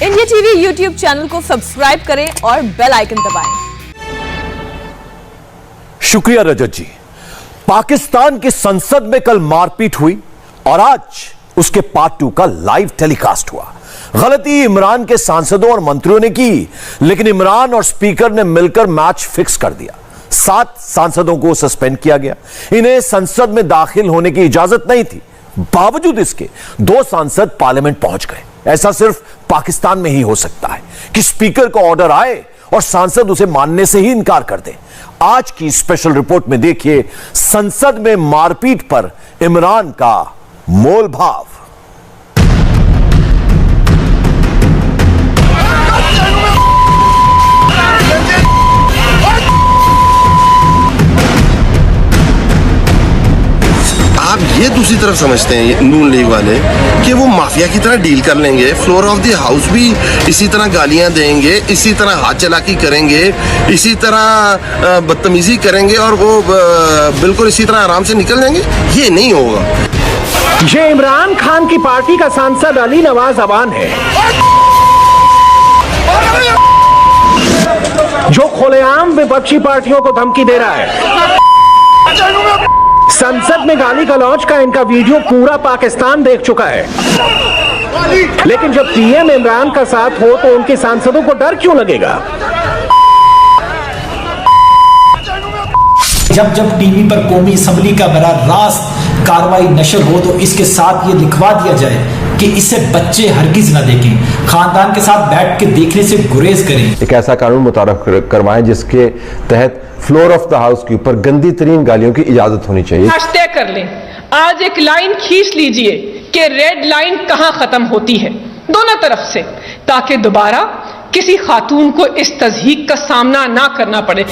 India TV YouTube channel को subscribe करें और बेल आइकन दबाएं। शुक्रिया रजत जी। पाकिस्तान की संसद में कल मारपीट हुई और आज उसके पार्ट 2 का लाइव टेलीकास्ट हुआ। गलती इमरान के सांसदों और मंत्रियों ने की, लेकिन इमरान और स्पीकर ने मिलकर मैच फिक्स कर दिया। 7 सांसदों को सस्पेंड किया गया। इन्हें संसद में दाखिल होने की इजाजत नहीं थी। बावजूद इसके 2 सांसद पार्लियामेंट पहुंच गए। ऐसा सिर्फ पाकिस्तान में ही हो सकता है कि स्पीकर का ऑर्डर आए और सांसद उसे मानने से ही इनकार कर दें। आज की स्पेशल रिपोर्ट में देखिए संसद में मारपीट पर इमरान का मोल भाव। आप ये दूसरी तरफ समझते हैं नून लीग वाले कि वो माफिया की तरह डील कर लेंगे, फ्लोर ऑफ द हाउस भी इसी तरह गालियां देंगे, इसी तरह हाथ चलाकी करेंगे, इसी तरह बदतमीजी करेंगे और वो बिल्कुल इसी तरह आराम से निकल जाएंगे। ये नहीं होगा। ये इमरान खान की पार्टी का सांसद अली नवाज अवान है, जो खुलेआम विपक्षी पार्टियों को धमकी दे रहा है। संसद में गाली गलौज का इनका वीडियो पूरा पाकिस्तान देख चुका है, लेकिन जब पीएम इमरान का साथ हो तो उनके सांसदों को डर क्यों लगेगा? जब जब टीवी पर कौमी असम्बली का बराह रास्त कार्रवाई नशर हो तो इसके साथ ये लिखवा दिया जाए कि इसे बच्चे हरगिज न देखें, खानदान के साथ बैठ के देखने से गुरेज करें। एक ऐसा कानून मुतारफ करवाएं जिसके तहत फ्लोर ऑफ द हाउस के ऊपर गंदी तरीन गालियों की इजाजत होनी चाहिए। आज तय कर लें, आज एक लाइन खींच लीजिए कि रेड लाइन कहां खत्म होती है, दोनों तरफ से, ताकि दोबारा किसी खातून को इस तज़हीक का सामना ना करना पड़े।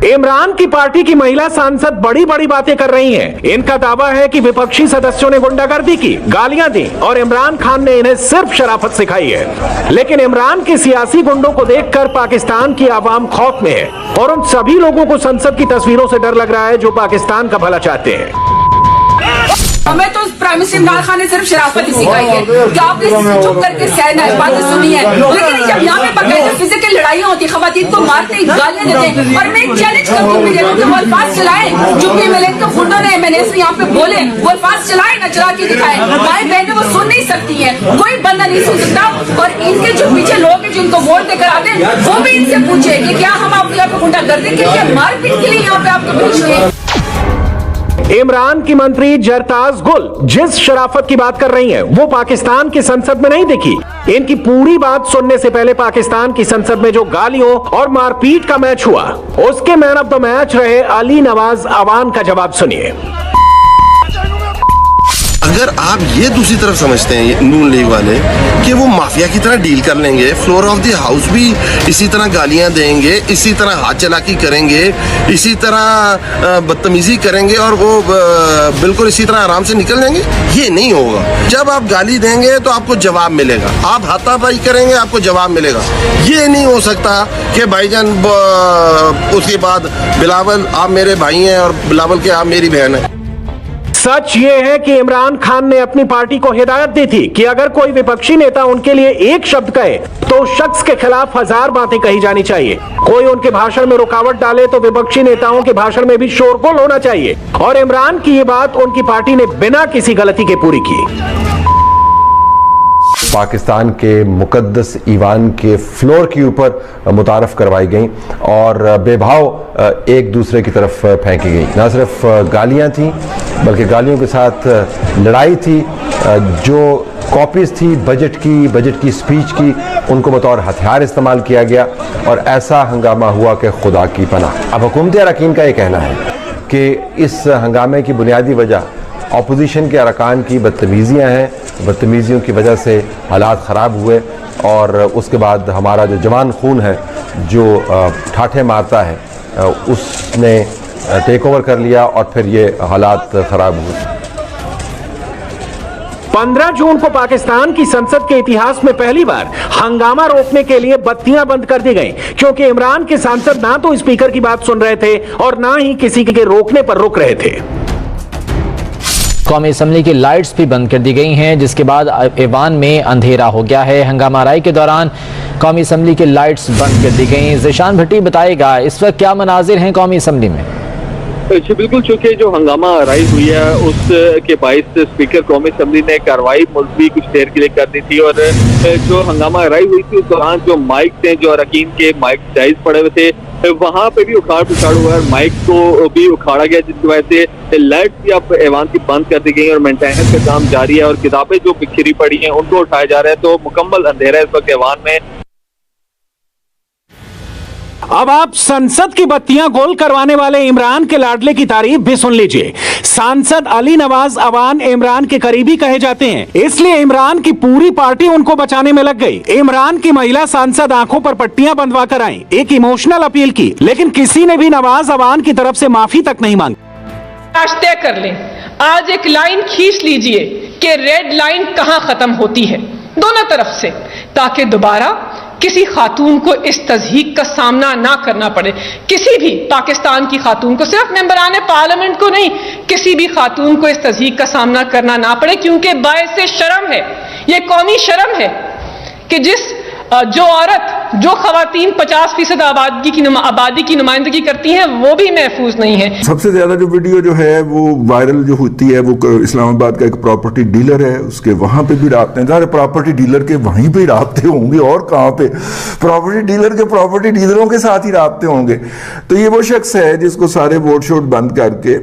इमरान की पार्टी की महिला सांसद बड़ी बड़ी बातें कर रही हैं। इनका दावा है कि विपक्षी सदस्यों ने गुंडागर्दी की, गालियां दी और इमरान खान ने इन्हें सिर्फ शराफत सिखाई है। लेकिन इमरान के सियासी गुंडों को देखकर पाकिस्तान की आवाम खौफ में है और उन सभी लोगों को संसद की तस्वीरों से डर लग रहा है जो पाकिस्तान का भला चाहते हैं। हमें तो प्राइम मिनिस्टर इमरान खान ने सिर्फ शराफत ही सिखाई है कि आपने चुप करके सहना है, बातें सुनी है, लेकिन जब यहाँ पे बाकायदा फिजिकल लड़ाइयाँ होती, खवातीन को मारते ही गालियां देते हैं। और मैं चैलेंज करती हूँ मीडिया को कि वो अल्फाज चलाएं जो भी मिले तो गुंडों ने MNAs यहाँ पे बोले, वो अल्फाज चलाएं ना, चला के दिखाएं। माएं बहनें वो सुन नहीं सकती है, कोई बंदा नहीं सुन सकता। और इनके जो पीछे लोग हैं जिनको वोट देकर आते हैं, वो भी इनसे पूछे कि क्या हम आपको यहाँ पे गुंडागर्दी के लिए, मारपीट के लिए यहाँ पे आपको भेजते हैं। इमरान की मंत्री जरताज गुल जिस शराफत की बात कर रही हैं, वो पाकिस्तान की संसद में नहीं दिखी। इनकी पूरी बात सुनने से पहले पाकिस्तान की संसद में जो गालियों और मारपीट का मैच हुआ, उसके मैन ऑफ द मैच रहे अली नवाज अवान का जवाब सुनिए। अगर आप ये दूसरी तरफ समझते हैं नून लीग वाले कि वो माफिया की तरह डील कर लेंगे, फ्लोर ऑफ द हाउस भी इसी तरह गालियां देंगे, इसी तरह हाथ चलाकी करेंगे, इसी तरह बदतमीजी करेंगे और वो बिल्कुल इसी तरह आराम से निकल जाएंगे, ये नहीं होगा। जब आप गाली देंगे तो आपको जवाब मिलेगा, आप हाथापाई करेंगे आपको जवाब मिलेगा। ये नहीं हो सकता कि भाईजान उसके बाद बिलावल आप मेरे भाई हैं और बिलावल के आप मेरी बहन है। सच ये है कि इमरान खान ने अपनी पार्टी को हिदायत दी थी कि अगर कोई विपक्षी नेता उनके लिए एक शब्द कहे तो उस शख्स के खिलाफ 1000 बातें कही जानी चाहिए। कोई उनके भाषण में रुकावट डाले तो विपक्षी नेताओं के भाषण में भी शोरगुल होना चाहिए। और इमरान की ये बात उनकी पार्टी ने बिना किसी गलती के पूरी की। पाकिस्तान के मुकद्दस ईवान के फ्लोर के ऊपर मुतारफ करवाई गई और बेभाव एक दूसरे की तरफ फेंकी गई। ना सिर्फ गालियां थी बल्कि गालियों के साथ लड़ाई थी। जो कॉपीज थी बजट की स्पीच की, उनको बतौर हथियार इस्तेमाल किया गया और ऐसा हंगामा हुआ कि खुदा की पनाह। अब हुकूमत अरकान का ये कहना है कि इस हंगामे की बुनियादी वजह अपोजिशन के अरकान की बदतमीज़ियाँ हैं। बदतमीज़ियों की वजह से हालात ख़राब हुए और उसके बाद हमारा जो जवान खून है जो ठाठे मारता है उसने टेक ओवर कर लिया और फिर ये हालात ख़राब हुए। 15 जून को पाकिस्तान की संसद के इतिहास में पहली बार हंगामा रोकने के लिए बत्तियां बंद कर दी गईं, क्योंकि इमरान के सांसद ना तो स्पीकर की बात सुन रहे थे और ना ही किसी के रोकने पर रुक रहे थे। कौमी असम्बली की लाइट्स भी बंद कर दी गई हैं, जिसके बाद ऐवान में अंधेरा हो गया है। हंगामा आराई के दौरान कौमी असम्बली की लाइट्स बंद कर दी गई। ज़ीशान भट्टी बताएगा इस वक्त क्या मनाजिर हैं कौमी असम्बली में। जी बिल्कुल, चूंकि जो हंगामा आराई हुई है उसके बाइस स्पीकर कौमी असम्बली ने कार्रवाई मुलतवी कुछ देर के लिए कर दी थी, और जो हंगामा आराई हुई थी उस दौरान जो माइक थे, जो अरकान के माइक जायज पड़े हुए थे, वहां पे भी उखाड़ पुखाड़ हुआ है, माइक को भी उखाड़ा गया, जिसकी वजह से लाइट भी अब ऐवान की बंद कर दी गई और मेंटेनेंस का काम जारी है और किताबें जो बिखरी पड़ी हैं उनको उठाया जा रहा है। तो मुकम्मल अंधेरा है इस वक्त ऐवान में। अब आप संसद की बत्तियां गोल करवाने वाले इमरान के लाडले की तारीफ भी सुन लीजिए। सांसद अली नवाज अवान इमरान के करीबी कहे जाते हैं, इसलिए इमरान की पूरी पार्टी उनको बचाने में लग गई। इमरान की महिला सांसद आंखों पर पट्टियां बंधवा कर आई, एक इमोशनल अपील की, लेकिन किसी ने भी नवाज अवान की तरफ से माफी तक नहीं मांगी। आज तय कर लें, आज एक लाइन खींच लीजिए कि रेड लाइन कहां खत्म होती है, दोनों तरफ से, ताकि दोबारा किसी खातून को इस तज़हीक का सामना ना करना पड़े। किसी भी पाकिस्तान की खातून को, सिर्फ मेंबरान पार्लियामेंट को नहीं, किसी भी खातून को इस तज़हीक का सामना करना ना पड़े, क्योंकि बायसे शर्म है, ये कौमी शर्म है कि जो औरत, जो खवातीन 50% आबादी की नुमाइंदगी करती हैं, वो भी महफूज नहीं है। सबसे ज्यादा जो वीडियो जो है वो वायरल जो होती है वो इस्लामाबाद का एक प्रॉपर्टी डीलर है, उसके वहां पे भी राबते हैं। सारे प्रॉपर्टी डीलर के वहीं पे राबते होंगे, और कहाँ पे प्रॉपर्टी डीलर के प्रॉपर्टी डीलरों के साथ ही राबते होंगे। तो ये वो शख्स है जिसको सारे वोट शोट बंद करके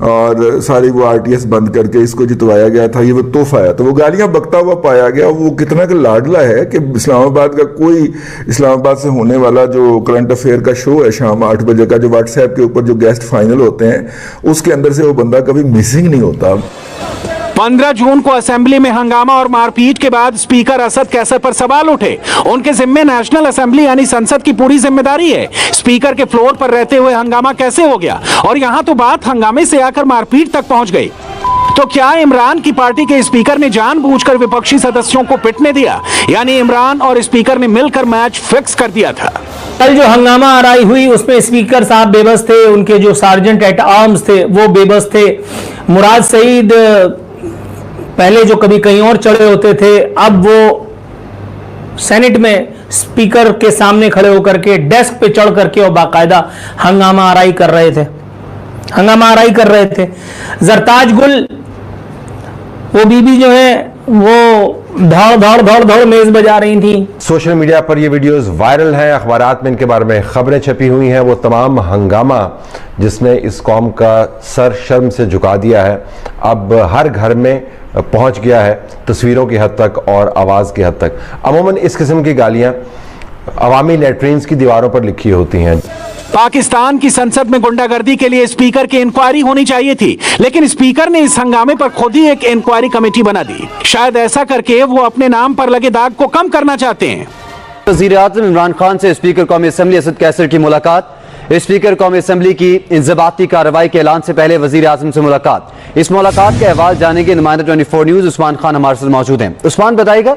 और सारी वो आरटीएस बंद करके इसको जितवाया गया था, ये वो तोहफा है। तो वो गालियां बकता हुआ पाया गया। वो कितना का लाडला है कि इस्लामाबाद का कोई, इस्लामाबाद से होने वाला जो करंट अफेयर का शो है शाम 8 बजे का, जो व्हाट्सएप के ऊपर जो गेस्ट फाइनल होते हैं, उसके अंदर से वो बंदा कभी मिसिंग नहीं होता। 15 जून को असेंबली में हंगामा और मारपीट के बाद स्पीकर असद कैसर पर सवाल उठे। उनके जिम्मे नेशनल असेंबली यानी संसद की पूरी जिम्मेदारी है। स्पीकर के फ्लोर पर रहते हुए हंगामा कैसे हो गया, और यहां तो बात हंगामे से आकर मारपीट तक पहुंच गई। तो क्या इमरान की पार्टी के स्पीकर ने जानबूझकर विपक्षी सदस्यों को पिटने दिया, यानी इमरान और स्पीकर ने मिलकर मैच फिक्स कर दिया था? कल जो हंगामा आराई हुई उसमें स्पीकर साहब बेबस थे, उनके जो सार्जेंट एट आर्म्स थे वो बेबस थे। मुराद सईद पहले जो कभी कहीं और चढ़े होते थे, अब वो सेनेट में स्पीकर के सामने खड़े होकर के डेस्क पे चढ़ करके और बाकायदा हंगामा आराई कर रहे थे। जरताज गुल वो बीबी जो है वो धड़ मेज बजा रही थी। सोशल मीडिया पर ये वीडियोस वायरल हैं, अखबारात में इनके बारे में खबरें छपी हुई हैं। वो तमाम हंगामा जिसने इस कौम का सर शर्म से झुका दिया है, अब हर घर में पहुंच गया है, तस्वीरों की हद तक और आवाज़ की हद तक। अमूमन इस किस्म की गालियां अवामी लेटरिन्स की दीवारों पर लिखी होती हैं। पाकिस्तान की संसद में गुंडागर्दी के लिए स्पीकर की इंक्वायरी होनी चाहिए थी, लेकिन स्पीकर ने इस हंगामे पर खुद ही एक इंक्वायरी कमेटी बना दी। शायद ऐसा करके वो अपने नाम पर लगे दाग को कम करना चाहते हैं। वज़ीर-ए-आज़म इमरान खान से स्पीकर कौमी असम्बली असद कैसर की मुलाकात। स्पीकर कौमी असम्बली की इंज़बाती कार्रवाई के ऐलान से पहले वज़ीर-ए-आज़म से मुलाकात। इस मुलाकात का अहवाल जानेंगे नुमाइंदा 24 न्यूज़ उस्मान खान हमारे साथ मौजूद हैं। उस्मान बताइएगा।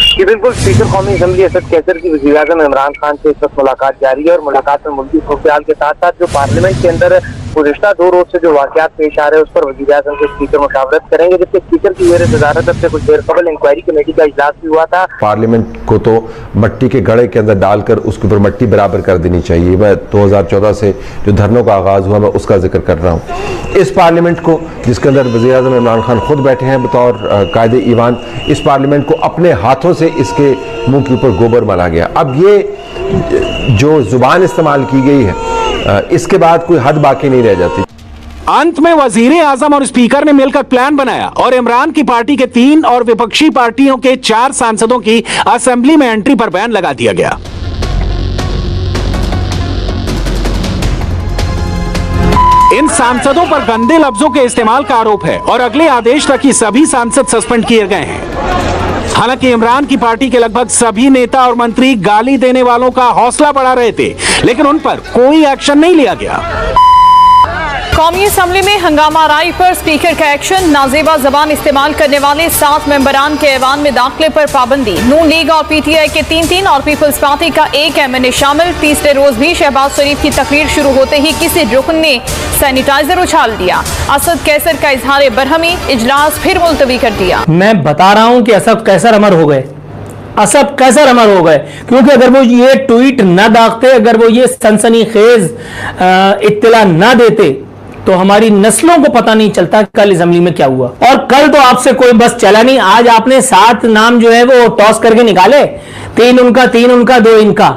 जी बिल्कुल, स्पीकर कौमी असम्बली असद कैसर की वज़ीर-ए-आज़म इमरान खान से इस वक्त मुलाकात जारी है, और मुलाकात में मुल्की सूरत-ए-हाल के साथ साथ जो पार्लियामेंट के अंदर गुज़िश्ता 2 रोज से जो वाक़यात पेश आ रहे हैं उस पर वज़ीर-ए-आज़म के स्पीकर मुशावरत करेंगे। जबकि स्पीकर की ज़ेर सदारत अब से कुछ देर कबल इंक्वायरी कमेटी का इजलास भी हुआ था। पार्लियामेंट को तो मट्टी के घड़े के अंदर डालकर उसके ऊपर मट्टी बराबर कर देनी चाहिए। मैं 2014 से जो धरनों का आगाज़ हुआ मैं उसका जिक्र कर रहा हूँ। इस पार्लियामेंट को जिसके अंदर वज़ीर-ए-आज़म इमरान खान खुद बैठे हैं बतौर कायदे ईवान, इस पार्लियामेंट को अपने हाथों से इसके मुंह के ऊपर गोबर मला गया। अब ये जो जुबान इस्तेमाल की गई है इसके बाद कोई हद बाकी नहीं रह जाती। अंत में वज़ीर-ए-आज़म और स्पीकर ने मिलकर प्लान बनाया और इमरान की पार्टी के 3 और विपक्षी पार्टियों के 4 सांसदों की असेंबली में एंट्री पर बैन लगा दिया गया। इन सांसदों पर गंदे लफ्जों के इस्तेमाल का आरोप है और अगले आदेश तक ये सभी सांसद सस्पेंड किए गए हैं। हालांकि इमरान की पार्टी के लगभग सभी नेता और मंत्री गाली देने वालों का हौसला बढ़ा रहे थे, लेकिन उन पर कोई एक्शन नहीं लिया गया। कौमी असम्बली में हंगामा राय पर स्पीकर का एक्शन। नाजेबा जबान इस्तेमाल करने वाले 7 मेंबरान के ऐवान में दाखिले पर पाबंदी। नून लीग और PTI के 3-3 और पीपल्स पार्टी का 1 MNA शामिल। तीसरे रोज भी शहबाज शरीफ की तकरीर शुरू होते ही किसी रुकन ने सैनिटाइजर उछाल दिया। असद कैसर का इजहार बरहमी, इजलास फिर मुलतवी कर दिया। मैं बता रहा हूं कि असद कैसर अमर हो गए, असद कैसर अमर हो गए, क्योंकि अगर वो ये ट्वीट न दागते, अगर वो ये सनसनीखेज इत्तला न देते तो हमारी नस्लों को पता नहीं चलता कल असेंबली में क्या हुआ। और कल तो आपसे कोई बस चला नहीं। आज आपने 7 नाम जो है वो टॉस करके निकाले, 3 उनका 2 इनका,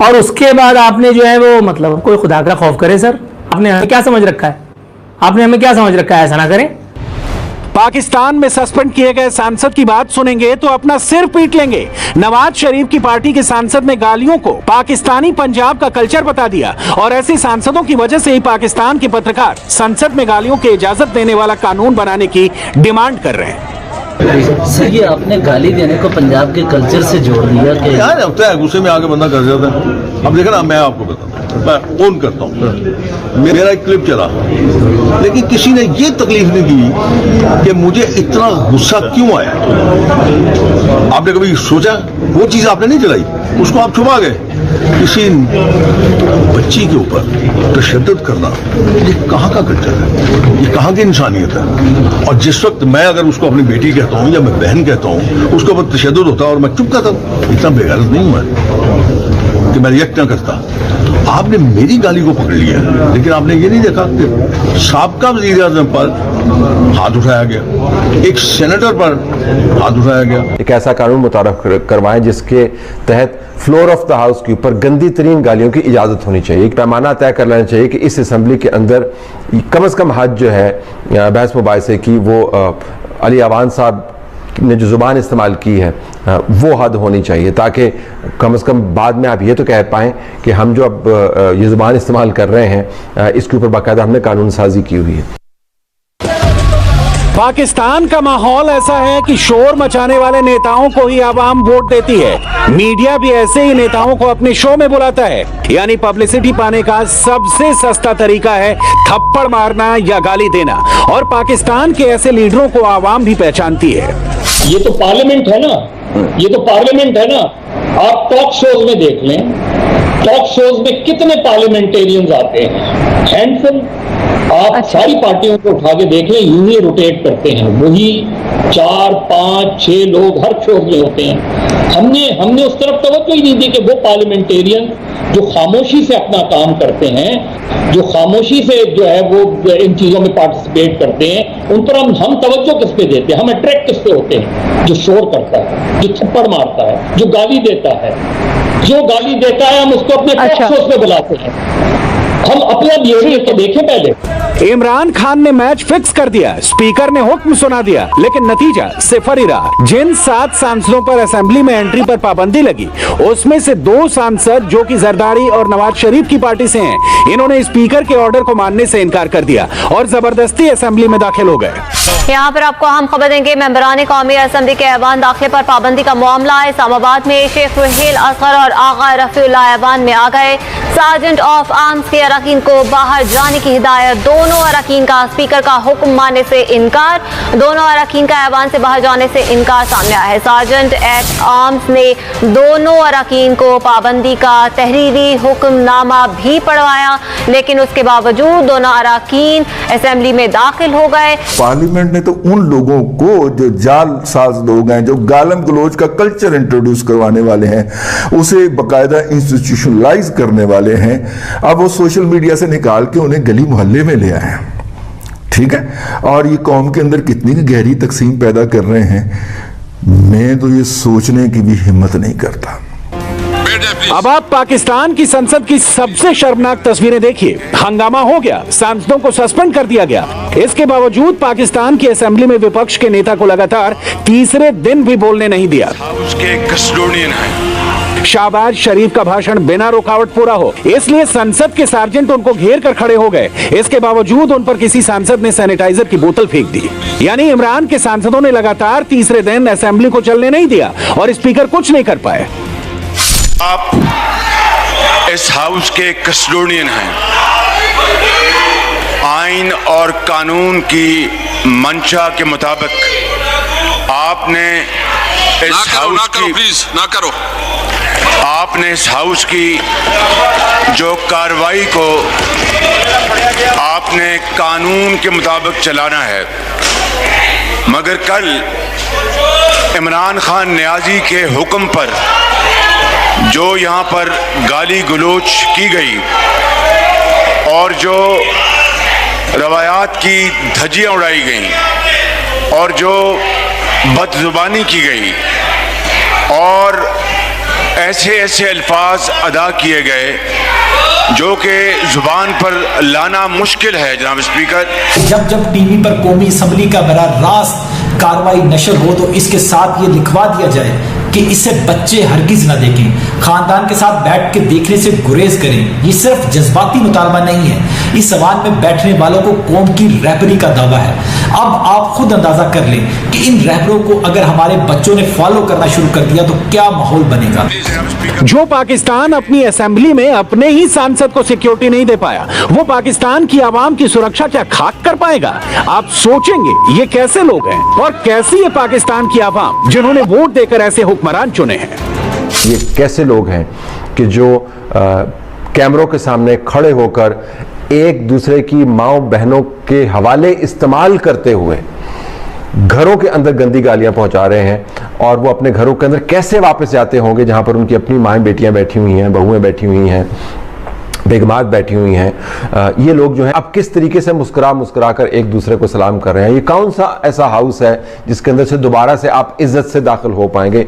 और उसके बाद आपने जो है वो मतलब कोई खुदा का खौफ करे सर। आपने हमें क्या समझ रखा है, आपने हमें क्या समझ रखा है? ऐसा ना करें। पाकिस्तान में सस्पेंड किए गए सांसद की बात सुनेंगे तो अपना सिर पीट लेंगे। नवाज शरीफ की पार्टी के सांसद ने गालियों को पाकिस्तानी पंजाब का कल्चर बता दिया और ऐसे सांसदों की वजह से ही पाकिस्तान के पत्रकार संसद में गालियों की इजाजत देने वाला कानून बनाने की डिमांड कर रहे हैं। सर, ये आपने गाली देने को पंजाब के कल्चर से जोड़ दिया कि यार होता है, गुस्से में आके बंदा कर जाता है। अब देखा ना, मैं आपको बताता हूँ, मैं ऑन करता हूँ, मेरा एक क्लिप चला, लेकिन किसी ने ये तकलीफ नहीं दी कि मुझे इतना गुस्सा क्यों आया। आपने कभी सोचा? वो चीज आपने नहीं चलाई, उसको आप छुपा गए। किसी बच्ची के ऊपर तशद्दुद करना, ये कहाँ का कल्चर है, ये कहाँ की इंसानियत है? और जिस वक्त मैं अगर उसको अपनी बेटी कहता हूँ या मैं बहन कहता हूँ, उसके ऊपर तशद्दुद होता और मैं चुप करता हूँ, इतना बेगैरत नहीं हूँ मैं कि मैं रिएक्ट न करता। आपने मेरी गाली को पकड़ लिया, लेकिन आपने ये नहीं देखा कि साबका वज़ीर-ए-आज़म पर हाथ उठाया गया, एक सेनेटर पर हाथ उठाया गया। एक ऐसा कानून मुतारफ करवाएं जिसके तहत फ्लोर ऑफ द हाउस के ऊपर गंदी तरीन गालियों की इजाज़त होनी चाहिए। एक पैमाना तय कर लेना चाहिए कि इस असम्बली के अंदर कम से कम हद जो है बहस मुबाहिसे की, वो अली अवान साहब ने जो ज़ुबान इस्तेमाल की है वो हद होनी चाहिए, ताकि कम से कम बाद में आप ये तो कह पाएँ कि हम जो अब ये ज़ुबान इस्तेमाल कर रहे हैं इसके ऊपर बाकायदा हमने कानून साजी की हुई है। पाकिस्तान का माहौल ऐसा है कि शोर मचाने वाले नेताओं को ही आवाम वोट देती है। मीडिया भी ऐसे ही नेताओं को अपने शो में बुलाता है, यानी पब्लिसिटी पाने का सबसे सस्ता तरीका है थप्पड़ मारना या गाली देना। और पाकिस्तान के ऐसे लीडरों को आवाम भी पहचानती है। ये तो पार्लियामेंट है ना, ये तो पार्लियामेंट है ना। आप टॉक शोज में देख लें, टॉक शोज में कितने पार्लियामेंटेरियंस आते हैं, हैंडफुल। आप सारी पार्टियों को उठा के देख लें, यूं ही रोटेट करते हैं, वही 4, 5, 6 लोग हर शो में होते हैं। हमने उस तरफ तवज्जो ही नहीं दी कि वो पार्लियामेंटेरियन जो खामोशी से अपना काम करते हैं, जो खामोशी से जो है वो इन चीजों में पार्टिसिपेट करते हैं, उन पर हम तवज्जो किस पे देते हैं, हम अट्रैक्ट किस पे होते हैं? जो शोर करता है, जो थप्पड़ मारता है, जो गाली देता है, जो गाली देता है हम उसको अपने टॉक शोज पे बुलाते हैं। हम अपना बिहेवियर तो देखें पहले। इमरान खान ने मैच फिक्स कर दिया, स्पीकर ने हुक्म सुना दिया, लेकिन नतीजा सिफर ही रहा। जिन 7 सांसदों पर असेंबली में एंट्री पर पाबंदी लगी, उसमें से 2 सांसद जो कि जरदारी और नवाज शरीफ की पार्टी से हैं, इन्होंने स्पीकर के ऑर्डर को मानने से इनकार कर दिया और जबरदस्ती असेंबली में दाखिल हो गए। यहाँ पर आपको हम खबर देंगे, मेंबरान कौमी असेंबली के ऐवान दाखिले पर पाबंदी का मामला है। इस्लामाबाद में शेख रुहेल असगर और आगा रफीउल्लाह ऐवान में आ गए। सार्जेंट ऑफ आर्म्स के अरकान को बाहर जाने की हिदायत। दोनों अरकान का स्पीकर का हुक्म मानने से इनकार। दोनों अरकान का ऐवान से बाहर जाने से इनकार सामने आया है। सार्जेंट एट आर्म्स ने दोनों अरकान को पाबंदी का तहरीरी हुक्मनामा भी पढ़वाया, लेकिन उसके बावजूद दोनों अरकान असेंबली में दाखिल हो गए। पार्लियामेंट ने तो उन लोगों को जो जालसाज लोग हैं, जो गालम गलोच का कल्चर इंट्रोड्यूस करवाने वाले हैं, उसे बाकायदा इंस्टीट्यूशनलाइज करने वाले हैं, अब वो सोशल मीडिया से निकाल के उन्हें गली मोहल्ले में ले आए हैं। ठीक है, और ये कौम के अंदर कितनी गहरी तकसीम पैदा कर रहे हैं, मैं तो ये सोचने की भी हिम्मत नहीं करता। अब आप पाकिस्तान की संसद की सबसे शर्मनाक तस्वीरें देखिए। हंगामा हो गया, सांसदों को सस्पेंड कर दिया गया। इसके बावजूद पाकिस्तान की असेंबली में विपक्ष के नेता को लगातार तीसरे दिन भी बोलने नहीं दिया। उसके कस्टोडियन है। शहबाज शरीफ का भाषण बिना रुकावट पूरा हो, इसलिए संसद के सार्जेंट उनको घेर कर खड़े हो गए। इसके बावजूद उन पर किसी सांसद ने सैनिटाइजर की बोतल फेंक दी। यानी इमरान के सांसदों ने लगातार तीसरे दिन असेंबली को चलने नहीं दिया और स्पीकर कुछ नहीं कर पाए। आप इस हाउस के कस्टोडियन हैं। आइन और कानून की मंशा के मुताबिक आपने इस हाउस की प्लीज ना करो, आपने इस हाउस की जो कार्रवाई को आपने कानून के मुताबिक चलाना है, मगर कल इमरान खान नियाजी के हुक्म पर जो यहाँ पर गाली गलोच की गई और जो रवायात की धज्जियाँ उड़ाई गईं और जो बदजुबानी की गई और ऐसे ऐसे अल्फाज अदा किए गए जो कि जुबान पर लाना मुश्किल है। जनाब स्पीकर, जब जब टीवी पर कौमी असम्बली का बराह रास्त कार्रवाई नशर हो तो इसके साथ ये लिखवा दिया जाए कि इसे बच्चे हरगिज न देखें, खानदान के साथ बैठ के देखने से गुरेज करें। ये सिर्फ जज्बाती मुतालबा नहीं है, इस सवाल में बैठने वालों को कौम की रहबरी का दावा है। अब आप खुद अंदाजा कर लें कि इन रहबरों को अगर हमारे बच्चों ने फॉलो करना शुरू कर दिया तो क्या माहौल बनेगा। जो पाकिस्तान अपनी असेंबली में अपने ही सांसद को सिक्योरिटी नहीं दे पाया, वो पाकिस्तान की आवाम की सुरक्षा क्या खाक कर पाएगा? आप सोचेंगे ये कैसे लोग हैं और कैसी है पाकिस्तान की आवाम जिन्होंने वोट देकर ऐसे हुक्मरान चुने हैं। ये कैसे लोग हैं कि जो कैमरों के सामने खड़े होकर एक दूसरे की माओ बहनों के हवाले इस्तेमाल करते हुए घरों के अंदर गंदी गालियां पहुंचा रहे हैं, और वो अपने घरों के अंदर कैसे वापस जाते होंगे जहां पर उनकी अपनी माएँ बेटियां बैठी हुई हैं, बहुएं बैठी हुई हैं, बेगमात बैठी हुई हैं। ये लोग जो हैं अब किस तरीके से मुस्कुरा कर एक दूसरे को सलाम कर रहे हैं। ये कौन सा ऐसा हाउस है जिसके अंदर से दोबारा से आप इज्जत से दाखिल हो पाएंगे?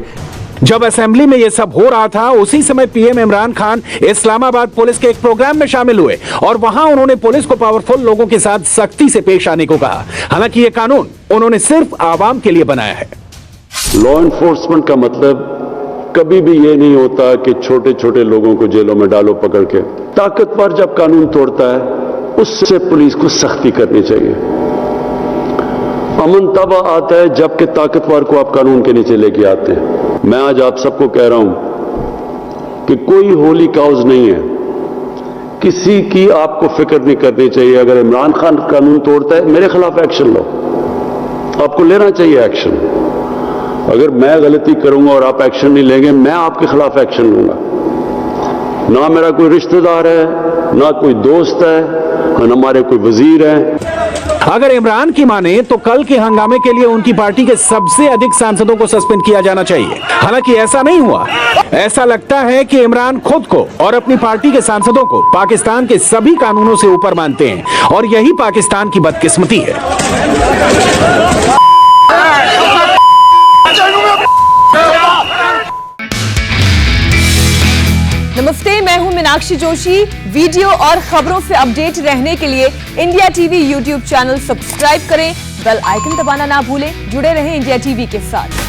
जब असेंबली में यह सब हो रहा था उसी समय पीएम इमरान खान इस्लामाबाद पुलिस के एक प्रोग्राम में शामिल हुए और वहां उन्होंने पुलिस को पावरफुल लोगों के साथ सख्ती से पेश आने को कहा। हालांकि यह कानून उन्होंने सिर्फ आवाम के लिए बनाया है। लॉ एनफोर्समेंट का मतलब कभी भी ये नहीं होता कि छोटे छोटे लोगों को जेलों में डालो पकड़ के। ताकतवर जब कानून तोड़ता है उससे पुलिस को सख्ती करनी चाहिए। अमन तब आता है जबकि ताकतवर को आप कानून के नीचे लेके आते हैं। मैं आज आप सबको कह रहा हूं कि कोई होली काउज नहीं है, किसी की आपको फिक्र नहीं करनी चाहिए। अगर इमरान खान कानून तोड़ता है मेरे खिलाफ एक्शन लो, आपको लेना चाहिए एक्शन। अगर मैं गलती करूंगा और आप एक्शन नहीं लेंगे, मैं आपके खिलाफ एक्शन लूंगा। ना मेरा कोई रिश्तेदार है, ना कोई दोस्त है, ना हमारे कोई वजीर है। अगर इमरान की माने तो कल के हंगामे के लिए उनकी पार्टी के सबसे अधिक सांसदों को सस्पेंड किया जाना चाहिए। हालांकि ऐसा नहीं हुआ। ऐसा लगता है कि इमरान खुद को और अपनी पार्टी के सांसदों को पाकिस्तान के सभी कानूनों से ऊपर मानते हैं और यही पाकिस्तान की बदकिस्मती है। नमस्ते, मैं हूं मीनाक्षी जोशी। वीडियो और खबरों से अपडेट रहने के लिए India TV YouTube channel subscribe करें, बेल आइकन दबाना ना भूलें। जुड़े रहें इंडिया टीवी के साथ।